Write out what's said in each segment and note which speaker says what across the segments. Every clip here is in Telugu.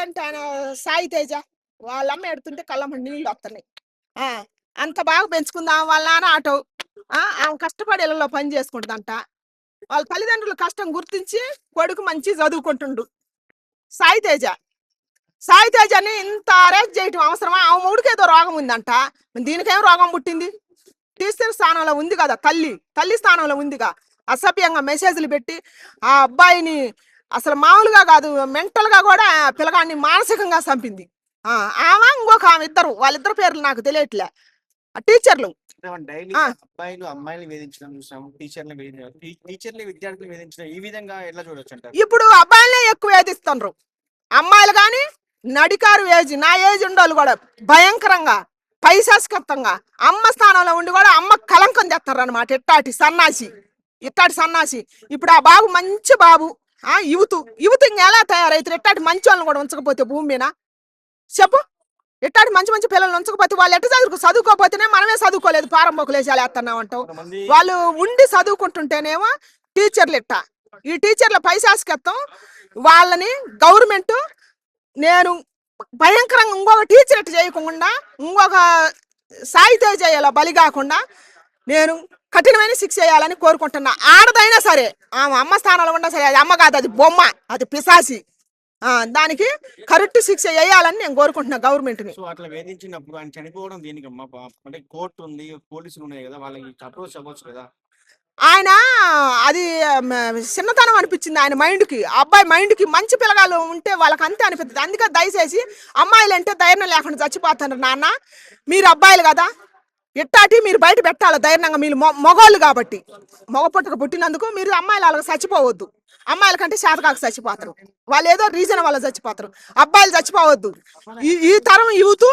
Speaker 1: అంటే ఆయన సాయి తేజ వాళ్ళమ్మ ఎడుతుంటే కళ్ళమ్మ నీళ్ళు వస్తున్నాయి. ఆ! అంత బాగా పెంచుకుందాం వాళ్ళ నాన్న ఆటో. ఆమె కష్టపడి ఇళ్ళలో పని చేసుకుంటదంట. వాళ్ళ తల్లిదండ్రుల కష్టం గుర్తించి కొడుకు మంచిగా చదువుకుంటుండు. సాయి తేజ. సాయి తేజని ఇంత అరేంజ్ చేయటం అవసరమా? ఆమె మొగుడికేదో రోగం ఉందంట. దీనికేం రోగం పుట్టింది? టీచర్ స్థానంలో ఉంది కదా తల్లి. తల్లి స్థానంలో ఉందిగా. అసభ్యంగా మెసేజ్‌లు పెట్టి ఆ అబ్బాయిని అసలు మామూలుగా కాదు మెంటల్‌గా కూడా పిల్లగాడిని మానసికంగా చంపింది. ఆ! ఆమె ఇంకొక ఆమె ఇద్దరు. వాళ్ళిద్దరి పేర్లు నాకు తెలియట్లే. టీచర్లు.
Speaker 2: డైలీ
Speaker 1: ఆ!
Speaker 2: అబ్బాయిలు అమ్మాయిల్ని వేధించడం చూసాం. టీచర్‌ని విద్యార్థులు వేధించడం ఈ విధంగా ఎట్లా చూడొచ్చంటారు?
Speaker 1: ఇప్పుడు అబ్బాయిలనే ఎక్కువ వేధిస్తుండ్రు. అమ్మాయిలు గాని నడికారు ఏజ్ నా ఏజ్ ఉండోళ్ళు కూడా భయంకరంగా పైశాచికత్వంగా అమ్మ స్థానంలో ఉండి కూడా అమ్మ కలంకం తెస్తారు అనమాట. ఇట్టాటి సన్నాసి ఇప్పుడు ఆ బాబు మంచి బాబు. యువత ఇంక ఎలా తయారైతారు? ఇట్టాటి మంచి వాళ్ళని కూడా ఉంచకపోతే భూమి మీద చెప్పు. ఇట్టాటి మంచి మంచి పిల్లల్ని ఉంచకపోతే వాళ్ళు ఎట్ట చదువుకోకపోతేనే మనమే చదువుకోలేదు పారంబొకులు వేసాలు వేస్తున్నాం అంటావు.
Speaker 2: కొంతమంది
Speaker 1: వాళ్ళు ఉండి చదువుకుంటుంటేనేమో టీచర్లు ఈ టీచర్ల పైశాచికత్వం వాళ్ళని గవర్నమెంట్ నేను భయంకరంగా ఇంకొక టీచర్ ఇట్ట చేయకుండా ఇంకొక సాయి తేజ ఇలా బలి కాకుండా నేను కఠినమైన శిక్ష చేయాలని కోరుకుంటున్నా. ఆడదైనా సరే ఆమె అమ్మ స్థానంలో ఉన్నా సరే అది అమ్మ కాదు, అది బొమ్మ, అది పిశాసి. దానికి కరెక్ట్ శిక్ష వేయాలని నేను కోరుకుంటున్నా గవర్నమెంట్ని.
Speaker 2: సో అట్లా వేధించినప్పుడు ఆయన చనిపోవడం దేనికమ్మా? అంటే కోర్టు ఉంది, పోలీసులు ఉన్నాయి కదా, వాళ్ళకి అప్రోచ్ అవ్వచ్చు కదా.
Speaker 1: ఆయన అది చిన్నతనం అనిపించింది ఆయన మైండ్కి. అబ్బాయి మైండ్కి మంచి పిల్లగాళ్ళు ఉంటే వాళ్ళకి అంతే అనిపిస్తుంది. అందుకే దయచేసి అమ్మాయిలు అంటే ధైర్యం లేకుండా చచ్చిపోతారు నాన్న. మీరు అబ్బాయిలు కదా, ఇట్టాటి మీరు బయట పెట్టాలి ధైర్యంగా. మీరు మగవాళ్ళు కాబట్టి మగ పుట్టక పుట్టినందుకు మీరు అమ్మాయిలు అలాగ చచ్చిపోవద్దు. అమ్మాయిల కంటే శాతకాక చచ్చిపోతారు. వాళ్ళు ఏదో రీజన్ వల్ల చచ్చిపోతారు. అబ్బాయిలు చచ్చిపోవద్దు. ఈ తరం యూత్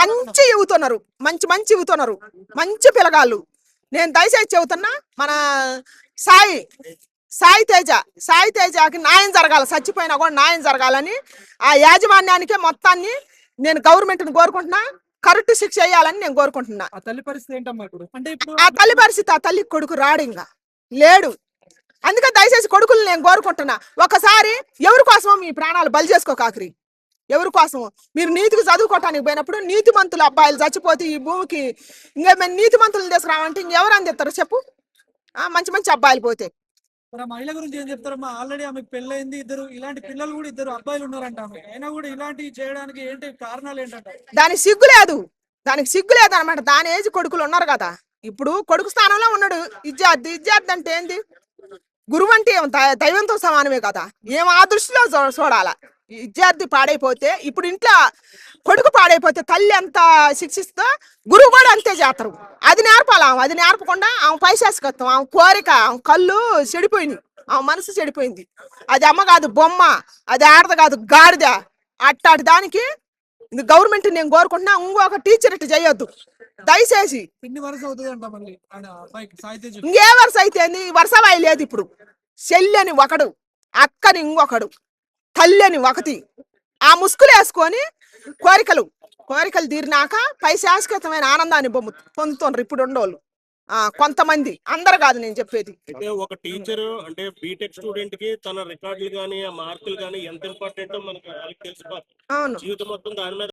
Speaker 1: మంచి యూతున్నారు, మంచి యూతున్నారు, మంచి పిల్లగాళ్ళు. నేను దయచేసి చెబుతున్నా మన సాయి తేజకి న్యాయం జరగాలి. చచ్చిపోయినా కూడా న్యాయం జరగాలని ఆ యాజమాన్యానికే మొత్తాన్ని నేను గవర్నమెంట్ని కోరుకుంటున్నా. కరెక్ట్ శిక్ష చేయాలని నేను కోరుకుంటున్నా.
Speaker 3: ఆ తల్లి పరిస్థితి ఏంటమ్మా ఇప్పుడు? అంటే ఇప్పుడు
Speaker 1: ఆ తల్లి పరిస్థితి, ఆ తల్లి కొడుకు రాడు ఇంకా లేడు. అందుకే దయచేసి కొడుకులు నేను కోరుకుంటున్నా, ఒకసారి ఎవరి కోసమో మీ ప్రాణాలు బలి చేసుకోకాకరి. ఎవరి కోసమో మీరు నీతికి చదువుకోవటానికి పోయినప్పుడు నీతిమంతులు అబ్బాయిలు చచ్చిపోతే ఈ భూమికి ఇంకా మేము నీతిమంతులను తీసుకురావంటే ఇంకెవరు అందిస్తారు చెప్పు? మంచి అబ్బాయిలు పోతే.
Speaker 3: మన మహిళ గురించి ఏం చెప్తారమ్మా? ఆల్రెడీ ఆమెకు పెళ్ళైంది, ఇద్దరు ఇలాంటి పిల్లలు కూడా ఇద్దరు అబ్బాయిలు ఉన్నారంట. ఆమె అయినా కూడా ఇలాంటివి చేయడానికి ఏంటి కారణాలు ఏంటంట?
Speaker 1: దానికి సిగ్గు లేదు అనమాట. దాని ఏజ్ కొడుకులు ఉన్నారు కదా. ఇప్పుడు కొడుకు స్థానంలో ఉన్నాడు విద్యార్థి అంటే ఏంది? గురువు అంటే దైవంతో సమానమే కదా. ఏం ఆ దృష్టిలో చూడాల. విద్యార్థి పాడైపోతే ఇప్పుడు ఇంట్లో కొడుకు పాడైపోతే తల్లి ఎంత శిక్షిస్తో గురువు కూడా అంతే చేస్తారు. అది నేర్పాలి. అది నేర్పకుండా ఆమె పైశాచికత్వం, ఆమె కోరిక, ఆమె కళ్ళు చెడిపోయింది, ఆమె మనసు చెడిపోయింది. అది అమ్మ కాదు బొమ్మ, అది ఆడద కాదు గాడిద. అట్టాటి దానికి గవర్నమెంట్ నేను కోరుకుంటున్నా, ఇంకొక టీచర్ ఇట్టు చేయొద్దు దయచేసి.
Speaker 3: ఎన్ని వరుస అవుతుంది అంట మళ్ళీ ఆయన అబ్బాయికి సాయి తేజ?
Speaker 1: ఇంకే వరుస అయితే వరుసవాయి లేదు. ఇప్పుడు చెల్లని ఒకడు, అక్కని ఇంకొకడు, తల్లిని ఒకటి. ఆ ముసుగులు వేసుకొని కోరికలు తీరినాక పైశాశ్వతమైన ఆనందాన్ని పొందుతున్నారు ఇప్పుడు ఉండోళ్ళు. కొంతమంది, అందరు కాదు నేను చెప్పేది.
Speaker 4: అయితే ఒక టీచర్ అంటే బీటెక్ స్టూడెంట్ కి తన రికార్డులు గానీ ఆ మార్కులు గానీ ఎంత ఇంపార్టెంటో మనకు తెలుసు.
Speaker 1: అవును.
Speaker 4: జీవితం మొత్తం దాని మీద